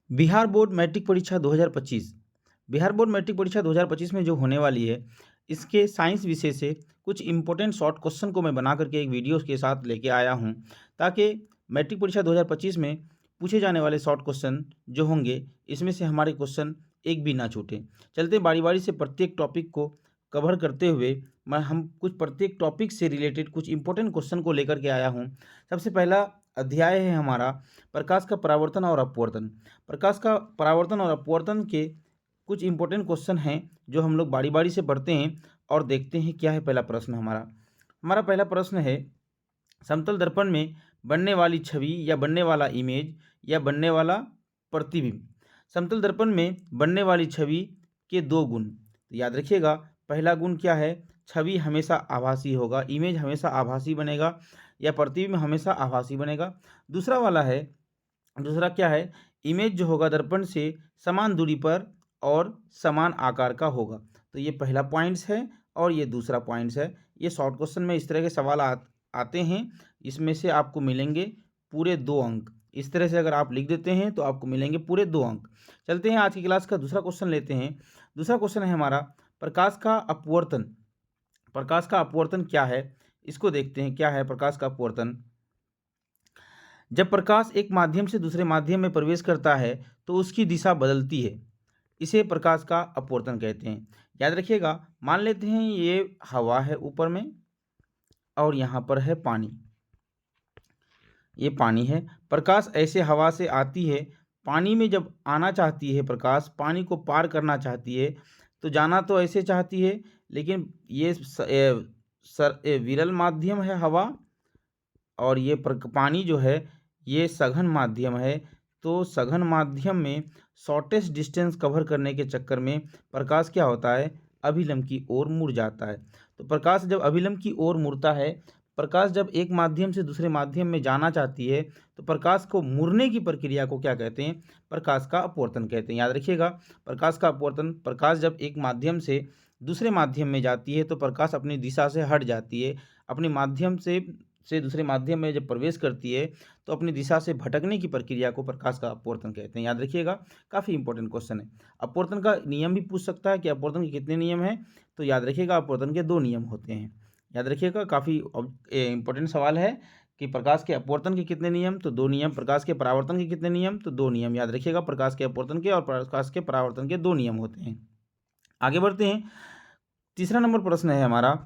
Bihar board matric परीक्षा 2025 Bihar board matric परीक्षा 2025 में जो होने वाली है, इसके साइंस विषय से कुछ इंपॉर्टेंट शॉर्ट क्वेश्चन को मैं बना करके एक वीडियो के साथ लेके आया हूं, ताकि मैट्रिक परीक्षा 2025 में पूछे जाने वाले शॉर्ट क्वेश्चन जो होंगे, इसमें से हमारे क्वेश्चन एक भी ना छूटे। चलते बारी बारी से प्रत्येक टॉपिक को कवर करते हुए हम कुछ प्रत्येक टॉपिक से रिलेटेड कुछ इंपॉर्टेंट क्वेश्चन को लेकर के आया हूं। सबसे पहला अध्याय है हमारा प्रकाश का परावर्तन और अपवर्तन। प्रकाश का परावर्तन और अपवर्तन के कुछ इंपॉर्टेंट क्वेश्चन हैं जो हम लोग बारी बारी से पढ़ते हैं और देखते हैं क्या है। पहला प्रश्न हमारा पहला प्रश्न है, समतल दर्पण में बनने वाली छवि या बनने वाला इमेज या बनने वाला प्रतिबिंब। समतल दर्पण में बनने वाली छवि के दो गुण, तो याद रखिएगा। पहला गुण क्या है? छवि हमेशा आभासी होगा, इमेज हमेशा आभासी बनेगा या प्रतिबिंब हमेशा आभासी बनेगा। दूसरा क्या है? इमेज जो होगा दर्पण से समान दूरी पर और समान आकार का होगा। तो ये पहला पॉइंट्स है और ये दूसरा पॉइंट्स है। ये शॉर्ट क्वेश्चन में इस तरह के सवाल आते हैं, इसमें से आपको मिलेंगे पूरे 2 अंक। इस तरह से अगर आप लिख देते हैं तो आपको मिलेंगे पूरे 2 अंक। चलते हैं आज की क्लास का दूसरा क्वेश्चन लेते हैं। दूसरा क्वेश्चन है हमारा प्रकाश का अपवर्तन। प्रकाश का अपवर्तन क्या है, इसको देखते हैं। क्या है प्रकाश का अपवर्तन? जब प्रकाश एक माध्यम से दूसरे माध्यम में प्रवेश करता है तो उसकी दिशा बदलती है, इसे प्रकाश का अपवर्तन कहते हैं। याद रखिएगा, मान लेते हैं ये हवा है ऊपर में और यहाँ पर है पानी, ये पानी है। प्रकाश ऐसे हवा से आती है, पानी में जब आना चाहती है, प्रकाश पानी को पार करना चाहती है, तो जाना तो ऐसे चाहती है, लेकिन ये विरल माध्यम है हवा, और ये पानी जो है ये सघन माध्यम है। तो सघन माध्यम में शॉर्टेस्ट डिस्टेंस कवर करने के चक्कर में प्रकाश क्या होता है? अभिलंब की ओर मुड़ जाता है। तो प्रकाश जब अभिलंब की ओर मुड़ता है, प्रकाश जब एक माध्यम से दूसरे माध्यम में जाना चाहती है, तो प्रकाश को मुड़ने की प्रक्रिया को क्या कहते हैं? प्रकाश का अपवर्तन कहते हैं। याद रखिएगा, प्रकाश का अपवर्तन, प्रकाश जब एक माध्यम से दूसरे माध्यम में जाती है तो प्रकाश अपनी दिशा से हट जाती है। अपने माध्यम से दूसरे माध्यम में जब प्रवेश करती है तो अपनी दिशा से भटकने की प्रक्रिया को प्रकाश का अपवर्तन कहते हैं। याद रखिएगा, काफ़ी इंपॉर्टेंट क्वेश्चन है। अपवर्तन का नियम भी पूछ सकता है कि अपवर्तन के कितने नियम हैं, तो याद रखिएगा अपवर्तन के 2 नियम होते हैं। याद रखिएगा, काफ़ी इंपॉर्टेंट सवाल है कि प्रकाश के अपवर्तन के कितने नियम, तो 2 नियम। प्रकाश के परावर्तन के कितने नियम, तो 2 नियम। याद रखिएगा, प्रकाश के अपवर्तन के और प्रकाश के परावर्तन के 2 नियम होते हैं। आगे बढ़ते हैं। तीसरा नंबर प्रश्न है हमारा,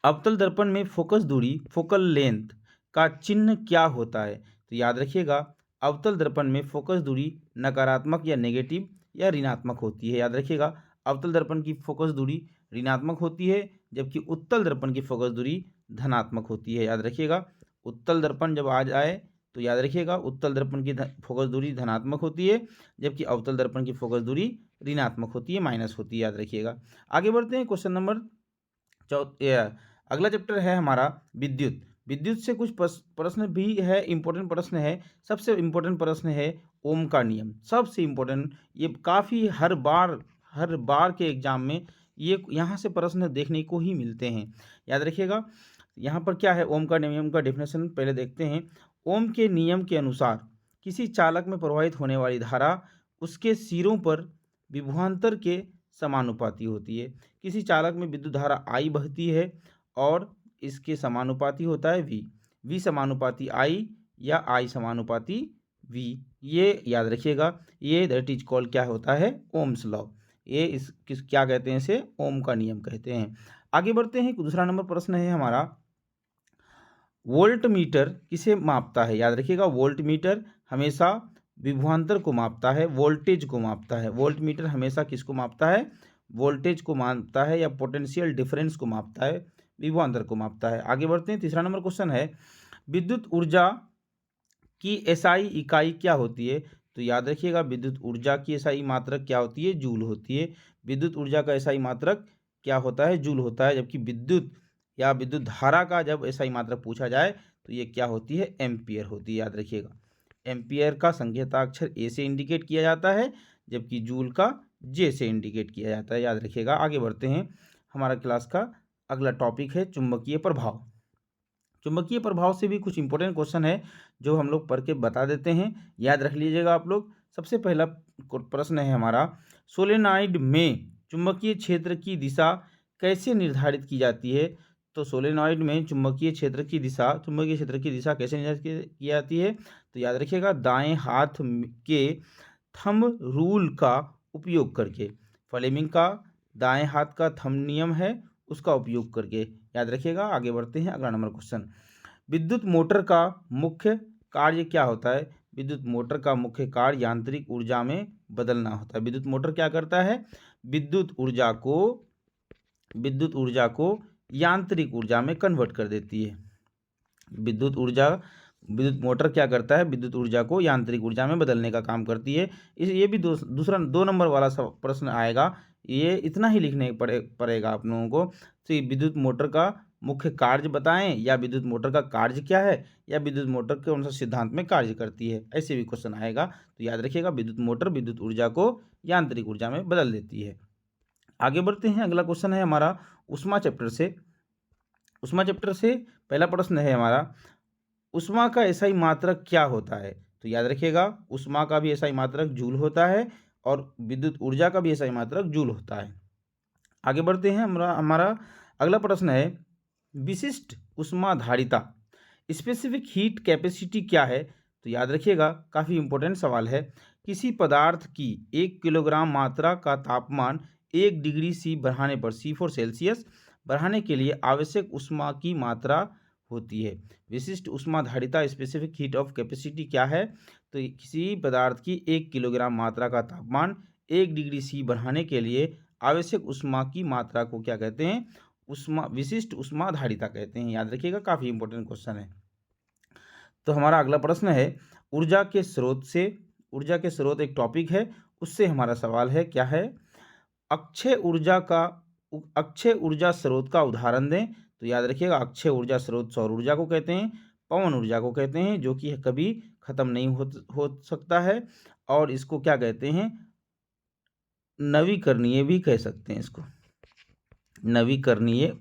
अवतल दर्पण में फोकस दूरी, फोकल लेंथ का चिन्ह क्या होता है? तो याद रखिएगा, अवतल दर्पण में फोकस दूरी नकारात्मक या नेगेटिव या ऋणात्मक होती है। याद रखिएगा, अवतल दर्पण की फोकस दूरी ऋणात्मक होती है, जबकि उत्तल दर्पण की फोकस दूरी धनात्मक होती है। याद रखिएगा, उत्तल दर्पण जब आ जाए तो याद रखिएगा उत्तल दर्पण की फोकस दूरी धनात्मक होती है, जबकि अवतल दर्पण की फोकस दूरी ऋणात्मक होती है, माइनस होती है। याद रखिएगा। आगे बढ़ते हैं। क्वेश्चन नंबर अगला चैप्टर है हमारा विद्युत। विद्युत से कुछ प्रश्न भी है, इंपॉर्टेंट प्रश्न है। सबसे इंपॉर्टेंट प्रश्न है ओम का नियम, सबसे इंपॉर्टेंट। ये काफ़ी हर बार के एग्जाम में ये यहाँ से प्रश्न देखने को ही मिलते हैं। याद रखिएगा, यहाँ पर क्या है ओम का नियम का डेफिनेशन पहले देखते हैं। ओम के नियम के अनुसार किसी चालक में प्रवाहित होने वाली धारा उसके सिरों पर विभवांतर के समानुपाती होती है। किसी चालक में विद्युत धारा I बहती है और इसके समानुपाती होता है V समानुपाती I या I समानुपाती V। ये याद रखिएगा, ये दैट इज कॉल्ड क्या होता है? Ohm's law. ये क्या कहते हैं? इसे ओम का नियम कहते हैं। आगे बढ़ते हैं। दूसरा नंबर प्रश्न है हमारा, वोल्ट मीटर किसे मापता है? याद रखिएगा, वोल्ट मीटर हमेशा विभवांतर को मापता है, वोल्टेज को मापता है। वोल्ट मीटर हमेशा किसको मापता है? वोल्टेज को मापता है या पोटेंशियल डिफरेंस को मापता है, विभवांतर को मापता है। आगे बढ़ते हैं। तीसरा नंबर क्वेश्चन है, विद्युत ऊर्जा की एसआई इकाई क्या होती है? तो याद रखिएगा, विद्युत ऊर्जा की एसआई मात्रक क्या होती है? जूल होती है। विद्युत ऊर्जा का एसआई मात्रक क्या होता है? जूल होता है। जबकि विद्युत या विद्युत धारा का जब एसआई मात्रक पूछा जाए तो ये क्या होती है? एम्पियर होती है। याद रखिएगा, एम्पियर का संकेताक्षर ए से इंडिकेट किया जाता है, जबकि जूल का जे से इंडिकेट किया जाता है। याद रखिएगा। आगे बढ़ते हैं। हमारा क्लास का अगला टॉपिक है चुंबकीय प्रभाव। चुंबकीय प्रभाव से भी कुछ इंपॉर्टेंट क्वेश्चन है जो हम लोग पढ़ के बता देते हैं, याद रख लीजिएगा आप लोग। सबसे पहला प्रश्न है हमारा, सोलेनॉइड में चुंबकीय क्षेत्र की दिशा कैसे निर्धारित की जाती है? तो सोलेनॉइड में चुंबकीय क्षेत्र की दिशा कैसे निर्धारित की जाती है? तो याद रखिएगा, दाएं हाथ के थंब रूल का उपयोग करके। फ्लेमिंग का दाएं हाथ का थंब नियम है, उसका उपयोग करके याद रखिएगा। आगे बढ़ते हैं, अगला नंबर क्वेश्चन, विद्युत मोटर का मुख्य कार्य क्या होता है? विद्युत मोटर का मुख्य कार्य यांत्रिक ऊर्जा में बदलना होता है। विद्युत मोटर क्या करता है? विद्युत ऊर्जा को यांत्रिक ऊर्जा में कन्वर्ट कर देती है। विद्युत मोटर क्या करता है? विद्युत ऊर्जा को यांत्रिक ऊर्जा में बदलने का काम करती है। ये भी दूसरा 2 नंबर वाला प्रश्न आएगा, ये इतना ही लिखने पड़ेगा आप लोगों को। तो विद्युत मोटर का मुख्य कार्य बताएं, या विद्युत मोटर का कार्य क्या है, या विद्युत मोटर कौन सा सिद्धांत में कार्य करती है, ऐसे भी क्वेश्चन आएगा। तो याद रखिएगा, विद्युत मोटर विद्युत ऊर्जा को यांत्रिक ऊर्जा में बदल देती है। आगे बढ़ते हैं, अगला क्वेश्चन है हमारा ऊष्मा चैप्टर से। पहला प्रश्न है हमारा, ऊष्मा का एसआई मात्रक क्या होता है? तो याद रखिएगा, ऊष्मा का भी एसआई मात्रक जूल होता है और विद्युत ऊर्जा का भी एसआई मात्रक जूल होता है। आगे बढ़ते हैं, हमारा अगला प्रश्न है, विशिष्ट ऊष्माधारिता स्पेसिफिक हीट कैपेसिटी क्या है? तो याद रखिएगा, काफ़ी इंपॉर्टेंट सवाल है। किसी पदार्थ की 1 किलोग्राम मात्रा का तापमान 1 डिग्री सी बढ़ाने पर C4 सेल्सियस बढ़ाने के लिए आवश्यक ऊष्मा की मात्रा होती है। विशिष्ट ऊष्माधारिता स्पेसिफिक हीट ऑफ कैपेसिटी क्या है? तो किसी पदार्थ की 1 किलोग्राम मात्रा का तापमान 1 डिग्री सी बढ़ाने के लिए आवश्यक ऊष्मा की मात्रा को क्या कहते हैं? विशिष्ट ऊष्माधारिता कहते हैं। याद रखिएगा, काफ़ी इंपॉर्टेंट क्वेश्चन है। तो हमारा अगला प्रश्न है, ऊर्जा के स्रोत एक टॉपिक है, उससे हमारा सवाल है, क्या है? अक्षय ऊर्जा स्रोत का उदाहरण दें। तो याद रखिएगा, अक्षय ऊर्जा स्रोत सौर ऊर्जा को कहते हैं, पवन ऊर्जा को कहते हैं, जो कि कभी खत्म नहीं हो सकता है, और इसको क्या कहते हैं? नवीकरणीय भी कह सकते हैं इसको, नवीकरणीय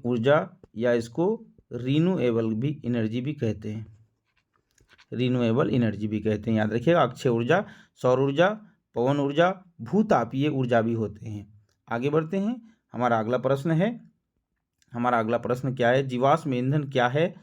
ऊर्जा, या इसको रिन्यूएबल एनर्जी भी कहते हैं, याद रखिएगा। अक्षय ऊर्जा, सौर ऊर्जा, पवन ऊर्जा, भूतापीय ऊर्जा भी होते हैं। आगे बढ़ते हैं, हमारा अगला प्रश्न क्या है? जीवाश्म ईंधन क्या है?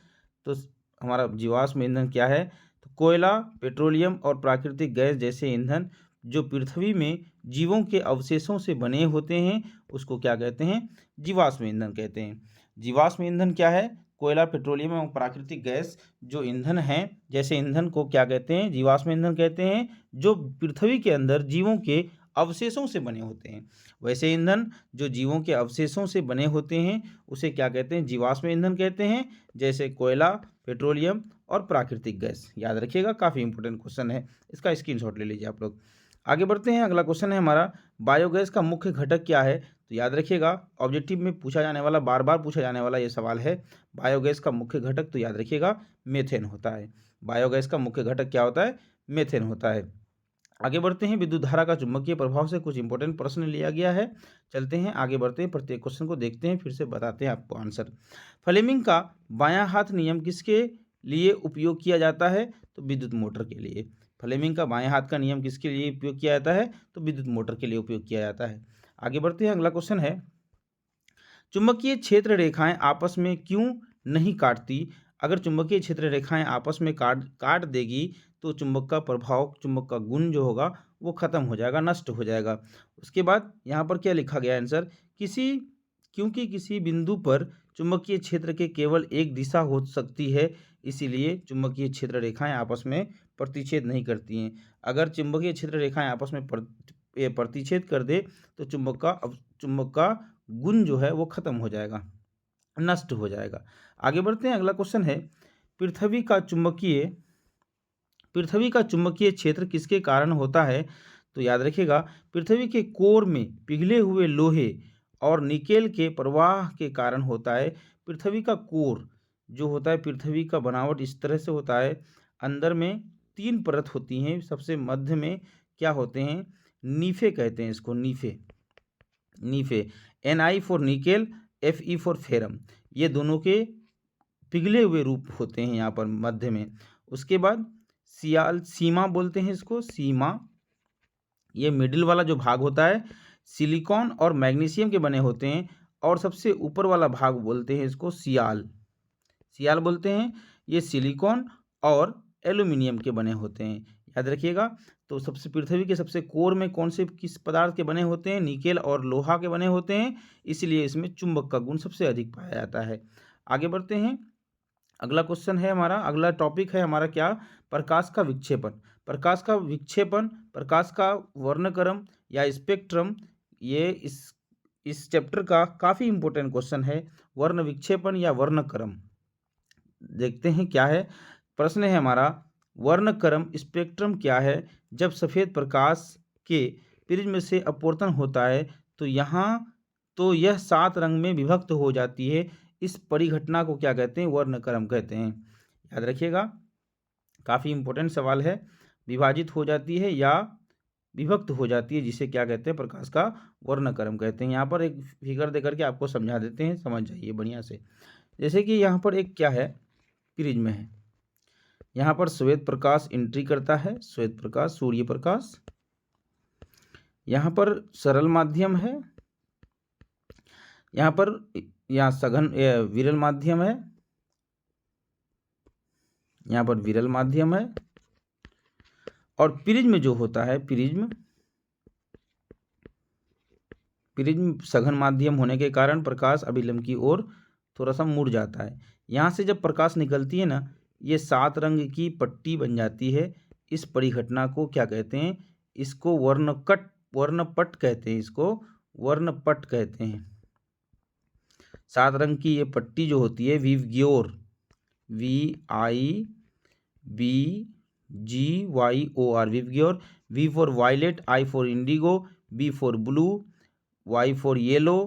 तो हमारा जीवाश्म ईंधन क्या है? तो कोयला, पेट्रोलियम और प्राकृतिक गैस जैसे ईंधन जो पृथ्वी में जीवों के अवशेषों से बने होते हैं, उसको क्या कहते हैं? जीवाश्म ईंधन कहते हैं। जीवाश्म ईंधन क्या है? कोयला, पेट्रोलियम और प्राकृतिक गैस जो ईंधन हैं, जैसे ईंधन को क्या कहते हैं? जीवाश्म ईंधन कहते हैं, जो पृथ्वी के अंदर जीवों के अवशेषों से बने होते हैं। वैसे ईंधन जो जीवों के अवशेषों से बने होते हैं, उसे क्या कहते हैं? जीवाश्म ईंधन कहते हैं, जैसे कोयला, पेट्रोलियम और प्राकृतिक गैस। याद रखिएगा, काफ़ी इंपॉर्टेंट क्वेश्चन है, इसका स्क्रीनशॉट ले लीजिए आप लोग। आगे बढ़ते हैं, अगला क्वेश्चन है हमारा, बायोगैस का मुख्य घटक क्या है? तो याद रखिएगा, ऑब्जेक्टिव में पूछा जाने वाला, बार बार पूछा जाने वाला ये सवाल है। बायोगैस का मुख्य घटक, तो याद रखिएगा, मेथेन होता है। बायोगैस का मुख्य घटक क्या होता है? मेथेन होता है। आगे बढ़ते हैं, विद्युत धारा का चुंबकीय प्रभाव से कुछ इंपॉर्टेंट प्रश्न लिया गया है। चलते हैं, आगे बढ़ते हैं, प्रत्येक क्वेश्चन को देखते हैं, फिर से बताते हैं आपको आंसर। फ्लेमिंग का बायां हाथ नियम किसके लिए उपयोग किया जाता है? तो विद्युत मोटर के लिए। फ्लेमिंग का बाएं हाथ का नियम किसके लिए उपयोग किया जाता है? तो विद्युत मोटर के लिए उपयोग किया जाता है। आगे बढ़ते हैं, अगला क्वेश्चन है, चुंबकीय क्षेत्र रेखाएं आपस में क्यों नहीं काटती? अगर चुंबकीय क्षेत्र रेखाएं आपस में काट देगी तो चुंबक का प्रभाव, चुंबक का गुण जो होगा वो खत्म हो जाएगा, नष्ट हो जाएगा। उसके बाद यहाँ पर क्या लिखा गया आंसर? क्योंकि किसी बिंदु पर चुंबकीय क्षेत्र के केवल एक दिशा हो सकती है, इसीलिए चुंबकीय क्षेत्र रेखाएं आपस में प्रतिच्छेद नहीं करती हैं। अगर चुंबकीय क्षेत्र रेखाएं आपस में प्रतिच्छेद कर दे तो चुंबक का गुण जो है वो खत्म हो जाएगा, नष्ट हो जाएगा। आगे बढ़ते हैं, अगला क्वेश्चन है, पृथ्वी का चुंबकीय क्षेत्र किसके कारण होता है? तो याद रखिएगा, पृथ्वी के कोर में पिघले हुए लोहे और निकेल के प्रवाह के कारण होता है। पृथ्वी का कोर जो होता है, पृथ्वी का बनावट इस तरह से होता है, अंदर में 3 परत होती हैं, सबसे मध्य में क्या होते हैं? नीफे कहते हैं इसको, नीफे। Ni for nickel, Fe for ferrum, ये दोनों के पिघले हुए रूप होते हैं यहाँ पर मध्य में। उसके बाद सियाल सीमा बोलते हैं इसको, सीमा। ये मिडिल वाला जो भाग होता है सिलिकॉन और मैग्नीशियम के बने होते हैं, और सबसे ऊपर वाला भाग बोलते हैं इसको सियाल, सियाल बोलते हैं। ये सिलिकॉन और एल्यूमिनियम के बने होते हैं, याद रखिएगा। तो सबसे पृथ्वी के सबसे कोर में कौन से किस पदार्थ के बने होते हैं? निकेल और लोहा के बने होते हैं, इसलिए इसमें चुंबक का गुण सबसे अधिक पाया जाता है। आगे बढ़ते हैं, अगला क्वेश्चन है हमारा, अगला टॉपिक है हमारा क्या? प्रकाश का विक्षेपण। प्रकाश का विक्षेपण, प्रकाश का वर्णक्रम या स्पेक्ट्रम, ये इस चैप्टर का काफ़ी इंपॉर्टेंट क्वेश्चन है। वर्ण विक्षेपण या वर्णक्रम, देखते हैं क्या है। प्रश्न है हमारा, वर्णक्रम स्पेक्ट्रम क्या है? जब सफ़ेद प्रकाश के प्रिज्म से अपवर्तन होता है तो यह 7 रंग में विभक्त हो जाती है। इस परिघटना को क्या कहते हैं? वर्णक्रम कहते हैं, याद रखिएगा। काफ़ी इंपॉर्टेंट सवाल है। विभाजित हो जाती है या विभक्त हो जाती है, जिसे क्या कहते हैं? प्रकाश का वर्णक्रम कहते हैं। यहाँ पर एक फिगर देकर के आपको समझा देते हैं, समझ जाइए बढ़िया से। जैसे कि यहाँ पर एक क्या है? प्रिज्म है। यहाँ पर श्वेत प्रकाश एंट्री करता है, श्वेत प्रकाश, सूर्य प्रकाश। यहाँ पर सरल माध्यम है, यहाँ पर सघन विरल माध्यम है, यहाँ पर विरल माध्यम है। और प्रिज्म जो होता है, प्रिज्म सघन माध्यम होने के कारण प्रकाश अभिलंब की ओर थोड़ा सा मुड़ जाता है। यहाँ से जब प्रकाश निकलती है ना, ये 7 रंग की पट्टी बन जाती है। इस परिघटना को क्या कहते हैं? इसको वर्णपट कहते हैं, इसको वर्णपट कहते हैं। 7 रंग की ये पट्टी जो होती है, विवग्योर, VIVGYOR, विवग्योर। V for violet, I for indigo, B for blue, Y for yellow,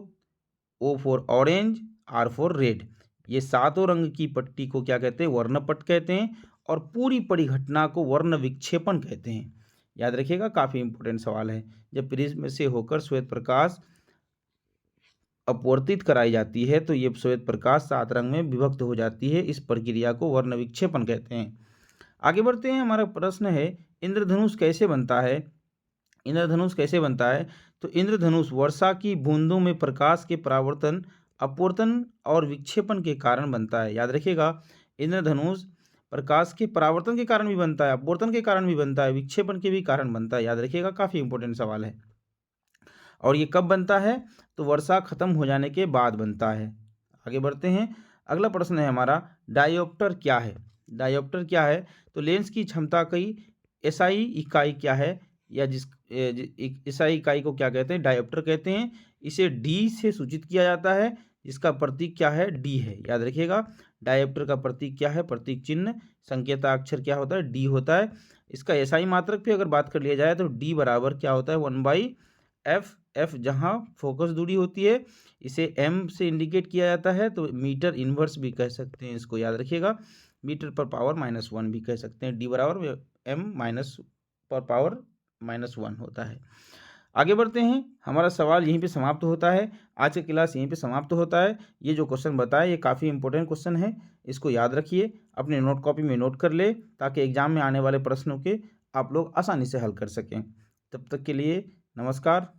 O for orange, R for red. ये 7 रंग की पट्टी को क्या कहते हैं? वर्णपट कहते हैं। और पूरी परिघटना को वर्ण विक्षेपण कहते हैं, याद रखिएगा। काफ़ी इंपॉर्टेंट सवाल है। जब प्रिज्म से होकर श्वेत प्रकाश अपवर्तित कराई जाती है तो ये श्वेत प्रकाश 7 रंग में विभक्त हो जाती है। इस प्रक्रिया को वर्ण विक्षेपण कहते हैं। आगे बढ़ते हैं, हमारा प्रश्न है, इंद्रधनुष कैसे बनता है? इंद्रधनुष कैसे बनता है? तो इंद्रधनुष वर्षा की बूंदों में प्रकाश के परावर्तन, अपवर्तन और विक्षेपण के कारण बनता है, याद रखिएगा। इंद्रधनुष प्रकाश के परावर्तन के कारण भी बनता है, अपवर्तन के कारण भी बनता है, विक्षेपण के भी कारण बनता है, याद रखिएगा। काफ़ी इंपॉर्टेंट सवाल है। और ये कब बनता है? तो वर्षा खत्म हो जाने के बाद बनता है। आगे बढ़ते हैं, अगला प्रश्न है हमारा, डायोप्टर क्या है? डायोप्टर क्या है? तो लेंस की क्षमता की एसआई इकाई क्या है? या एसआई इकाई को क्या कहते हैं? डायोप्टर कहते हैं। इसे डी से सूचित किया जाता है, इसका प्रतीक क्या है? डी है, याद रखिएगा। डायोप्टर का प्रतीक क्या है? प्रतीक चिन्ह संकेताक्षर क्या होता है? डी होता है। इसका एसआई मात्रक पे अगर बात कर लिया जाए तो डी बराबर क्या होता है? 1/f। एफ जहाँ फोकस दूरी होती है इसे एम से इंडिकेट किया जाता है, तो मीटर इन्वर्स भी कह सकते हैं इसको, याद रखिएगा। मीटर पर पावर -1 भी कह सकते हैं। डी बराबर एम पर पावर -1 होता है। आगे बढ़ते हैं, हमारा सवाल यहीं पे समाप्त होता है। आज का क्लास यहीं पे समाप्त होता है। ये जो क्वेश्चन बताया ये काफ़ी इंपॉर्टेंट क्वेश्चन है, इसको याद रखिए, अपने नोट कॉपी में नोट कर ले, ताकि एग्जाम में आने वाले प्रश्नों के आप लोग आसानी से हल कर सकें। तब तक के लिए नमस्कार।